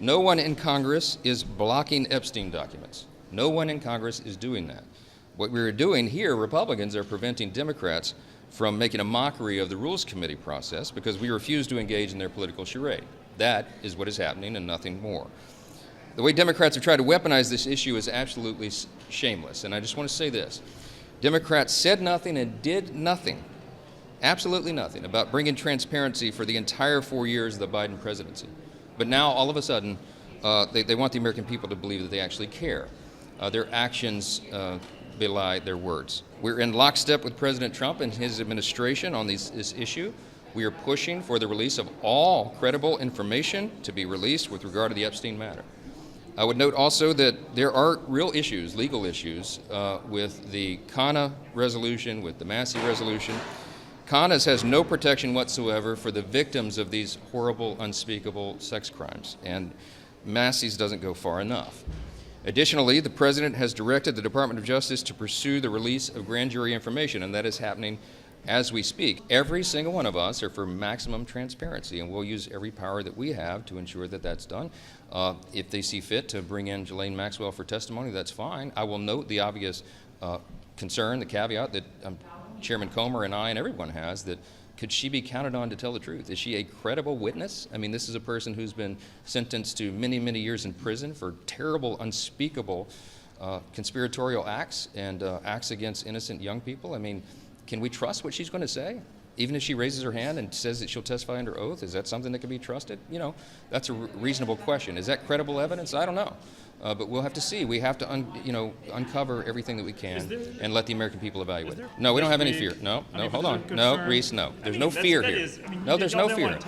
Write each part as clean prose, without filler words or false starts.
No one in Congress is blocking Epstein documents. No one in Congress is doing that. What we're doing here, Republicans are preventing Democrats from making a mockery of the Rules Committee process because we refuse to engage in their political charade. That is what is happening and nothing more. The way Democrats have tried to weaponize this issue is absolutely shameless, and I just want to say this. Democrats said nothing and did nothing, absolutely nothing, about bringing transparency for the entire 4 years of the Biden presidency. But now, all of a sudden, they want the American people to believe that they actually care. Their actions belie their words. We're in lockstep with President Trump and his administration on this issue. We are pushing for the release of all credible information to be released with regard to the Epstein matter. I would note also that there are real issues, legal issues, with the CANA resolution, with the Massey resolution. CANA's has no protection whatsoever for the victims of these horrible, unspeakable sex crimes, and Massey's doesn't go far enough. Additionally, the President has directed the Department of Justice to pursue the release of grand jury information, and that is happening as we speak. Every single one of us are for maximum transparency, and we'll use every power that we have to ensure that that's done. If they see fit to bring in Ghislaine Maxwell for testimony, that's fine. I will note the obvious concern, the caveat that Chairman Comer and I and everyone has, that could she be counted on to tell the truth? Is she a credible witness? I mean, this is a person who's been sentenced to many, many years in prison for terrible, unspeakable conspiratorial acts and acts against innocent young people. I mean, can we trust what she's going to say? Even if she raises her hand and says that she'll testify under oath, is that something that can be trusted? You know, that's a reasonable question. Is that credible evidence? I don't know. But we'll have to see. We have to, uncover everything that we can and let the American people evaluate it. No, we don't have any fear. No, hold on. No, Reese, no. There's no fear here. No, there's no fear.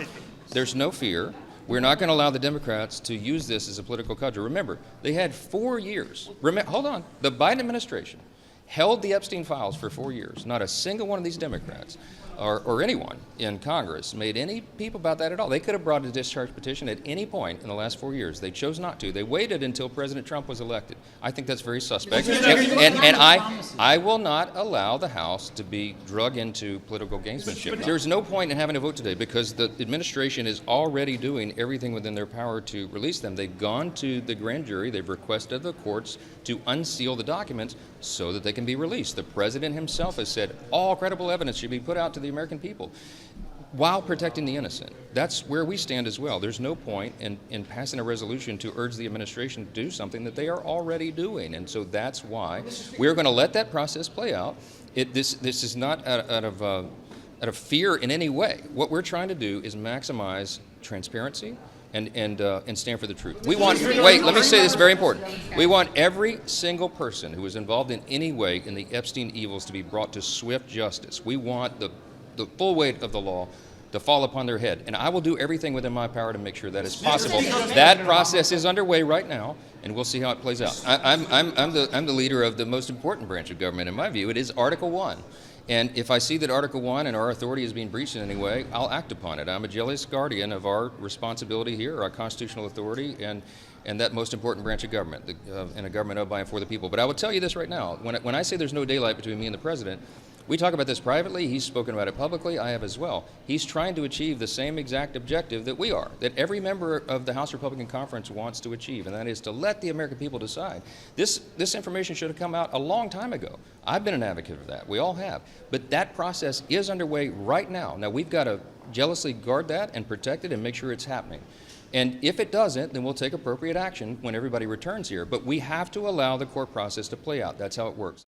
There's no fear. We're not going to allow the Democrats to use this as a political cudgel. Remember, they had 4 years. Hold on. The Biden administration held the Epstein files for 4 years. Not a single one of these Democrats or anyone in Congress made any peep about that at all. They could have brought a discharge petition at any point in the last 4 years. They chose not to. They waited until President Trump was elected. I think that's very suspect. And I will not allow the House to be drug into political gamesmanship. There's no point in having a vote today because the administration is already doing everything within their power to release them. They've gone to the grand jury. They've requested the courts to unseal the documents so that they can be released. The President himself has said all credible evidence should be put out to the American people while protecting the innocent. That's where we stand as well. There's no point in passing a resolution to urge the administration to do something that they are already doing. And so that's why we're going to let that process play out. This is not out of fear in any way. What we're trying to do is maximize transparency and stand for the truth. We want, wait, let me say this, very important. We want every single person who was involved in any way in the Epstein evils to be brought to swift justice. We want the full weight of the law to fall upon their head. And I will do everything within my power to make sure that is possible. That process is underway right now, and we'll see how it plays out. I'm the leader of the most important branch of government, in my view. It is Article 1. And if I see that Article 1 and our authority is being breached in any way, I'll act upon it. I'm a jealous guardian of our responsibility here, our constitutional authority, and that most important branch of government, and a government of, by, and for the people. But I will tell you this right now. When I say there's no daylight between me and the President, we talk about this privately. He's spoken about it publicly. I have as well. He's trying to achieve the same exact objective that we are, that every member of the House Republican Conference wants to achieve, and that is to let the American people decide. This information should have come out a long time ago. I've been an advocate of that. We all have. But that process is underway right now. Now, we've got to jealously guard that and protect it and make sure it's happening. And if it doesn't, then we'll take appropriate action when everybody returns here. But we have to allow the court process to play out. That's how it works.